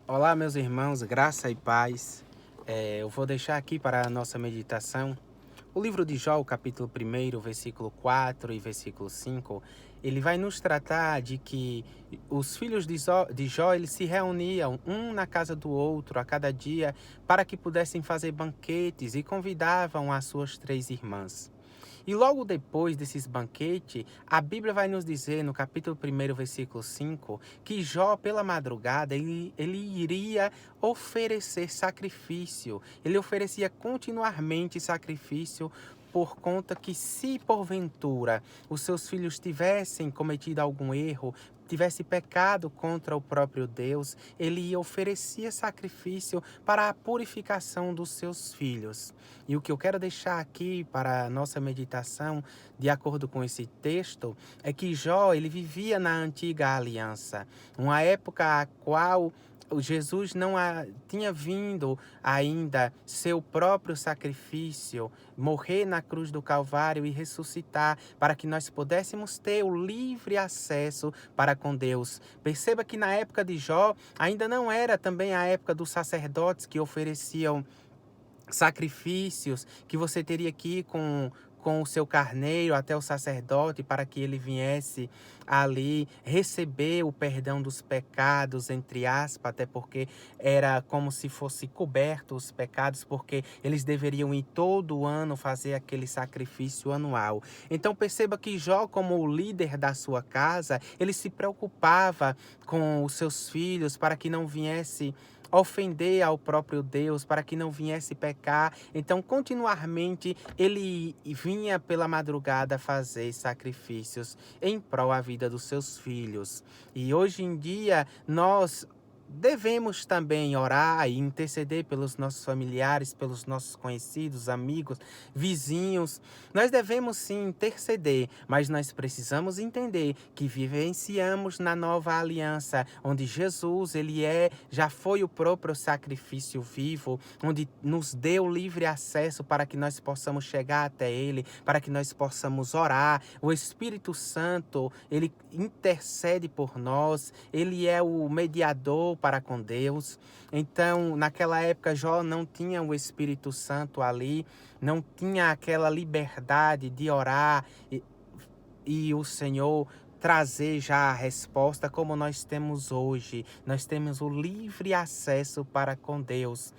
Olá, meus irmãos, graça e paz. Eu vou deixar aqui para a nossa meditação o livro de Jó, o capítulo 1, versículo 4 e versículo 5. Ele vai nos tratar de que os filhos de Jó eles se reuniam um na casa do outro a cada dia para que pudessem fazer banquetes e convidavam as suas 3 irmãs. E logo depois desses banquetes, a Bíblia vai nos dizer, no capítulo 1, versículo 5, que Jó, pela madrugada, ele iria oferecer sacrifício. Ele oferecia continuamente sacrifício por conta que, se porventura os seus filhos tivessem cometido algum erro, tivesse pecado contra o próprio Deus, ele oferecia sacrifício para a purificação dos seus filhos. E o que eu quero deixar aqui para a nossa meditação, de acordo com esse texto, é que Jó, ele vivia na antiga aliança, uma época a qual o Jesus não tinha vindo ainda seu próprio sacrifício, morrer na cruz do Calvário e ressuscitar, para que nós pudéssemos ter o livre acesso para com Deus. Perceba que na época de Jó, ainda não era também a época dos sacerdotes que ofereciam sacrifícios, que você teria que ir com o seu carneiro até o sacerdote para que ele viesse ali receber o perdão dos pecados, entre aspas, até porque era como se fosse coberto os pecados, porque eles deveriam ir todo ano fazer aquele sacrifício anual. Então perceba que Jó, como o líder da sua casa, ele se preocupava com os seus filhos para que não viesse ofender ao próprio Deus, para que não viesse pecar. Então, continuamente, ele vinha pela madrugada fazer sacrifícios em prol da vida dos seus filhos. E hoje em dia, nós devemos também orar e interceder pelos nossos familiares, pelos nossos conhecidos, amigos, vizinhos. Nós devemos sim interceder, mas nós precisamos entender que vivenciamos na nova aliança, onde Jesus, já foi o próprio sacrifício vivo, onde nos deu livre acesso para que nós possamos chegar até ele, para que nós possamos orar. O Espírito Santo, ele intercede por nós, ele é o mediador para com Deus. Então, naquela época, Jó não tinha o Espírito Santo ali, não tinha aquela liberdade de orar e o Senhor trazer já a resposta como nós temos hoje. Nós temos o livre acesso para com Deus.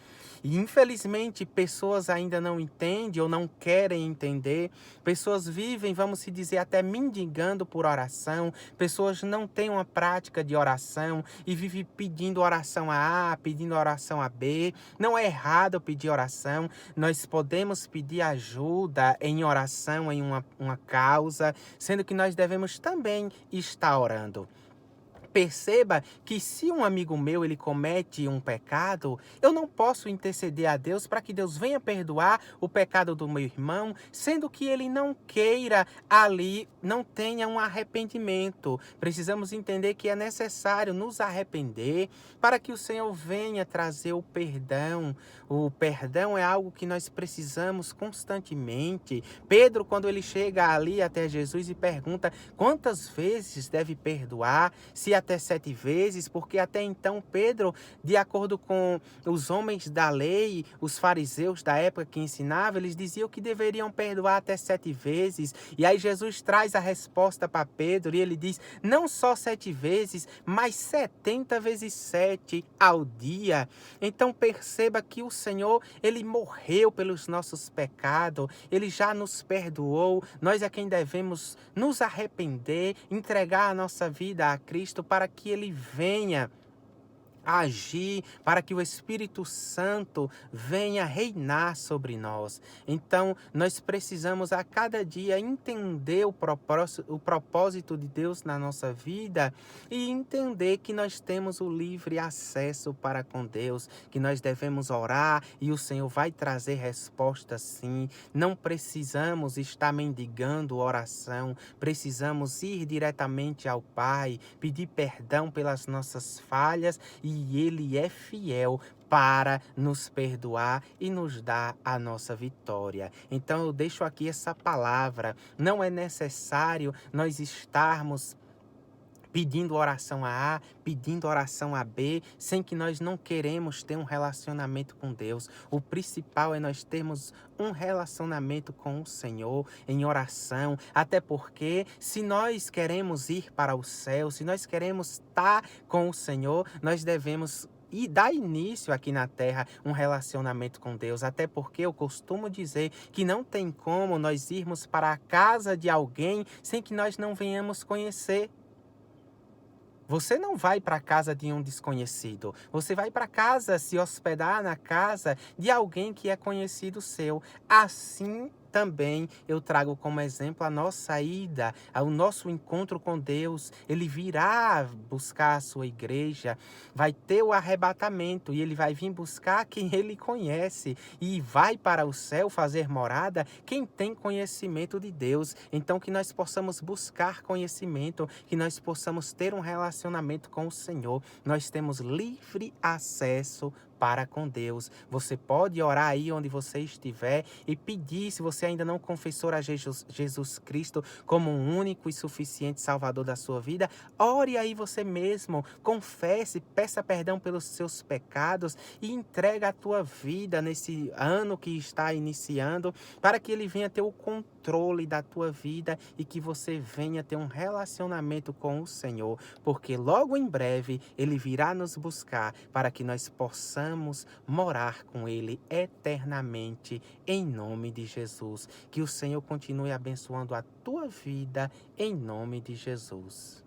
E infelizmente pessoas ainda não entendem ou não querem entender. Pessoas vivem, vamos se dizer, até mendigando por oração. Pessoas não têm uma prática de oração e vivem pedindo oração a A, pedindo oração a B. Não é errado pedir oração. Nós podemos pedir ajuda em oração, em uma causa, sendo que nós devemos também estar orando. Perceba que se um amigo meu ele comete um pecado, eu não posso interceder a Deus para que Deus venha perdoar o pecado do meu irmão, sendo que ele não queira ali, não tenha um arrependimento. Precisamos entender que é necessário nos arrepender para que o Senhor venha trazer o perdão. O perdão é algo que nós precisamos constantemente. Pedro, quando ele chega ali até Jesus e pergunta quantas vezes deve perdoar, se até 7 vezes, porque até então Pedro, de acordo com os homens da lei, os fariseus da época que ensinavam, eles diziam que deveriam perdoar até 7 vezes. E aí Jesus traz a resposta para Pedro e ele diz, não só 7 vezes, mas 70 vezes 7 ao dia. Então perceba que o Senhor, ele morreu pelos nossos pecados, ele já nos perdoou, nós é quem devemos nos arrepender, entregar a nossa vida a Cristo para que ele venha agir, para que o Espírito Santo venha reinar sobre nós. Então, nós precisamos a cada dia entender o propósito de Deus na nossa vida e entender que nós temos o livre acesso para com Deus, que nós devemos orar e o Senhor vai trazer respostas sim. Não precisamos estar mendigando oração, precisamos ir diretamente ao Pai, pedir perdão pelas nossas falhas e Ele é fiel para nos perdoar e nos dar a nossa vitória. Então eu deixo aqui essa palavra. Não é necessário nós estarmos pedindo oração a A, pedindo oração a B, sem que nós não queremos ter um relacionamento com Deus. O principal é nós termos um relacionamento com o Senhor em oração, até porque se nós queremos ir para o céu, se nós queremos estar com o Senhor, nós devemos e dar início aqui na terra um relacionamento com Deus, até porque eu costumo dizer que não tem como nós irmos para a casa de alguém sem que nós não venhamos conhecer. Você não vai para a casa de um desconhecido. Você vai para casa se hospedar na casa de alguém que é conhecido seu. Assim também eu trago como exemplo a nossa ida, o nosso encontro com Deus. Ele virá buscar a sua igreja, vai ter o arrebatamento e ele vai vir buscar quem ele conhece e vai para o céu fazer morada quem tem conhecimento de Deus. Então que nós possamos buscar conhecimento, que nós possamos ter um relacionamento com o Senhor. Nós temos livre acesso para com Deus. Você pode orar aí onde você estiver e pedir, se você ainda não confessou a Jesus Cristo como um único e suficiente Salvador da sua vida, ore aí você mesmo, confesse, peça perdão pelos seus pecados e entrega a tua vida nesse ano que está iniciando, para que Ele venha ter o controle da tua vida e que você venha ter um relacionamento com o Senhor, porque logo em breve Ele virá nos buscar para que nós possamos morar com Ele eternamente, em nome de Jesus. Que o Senhor continue abençoando a tua vida, em nome de Jesus.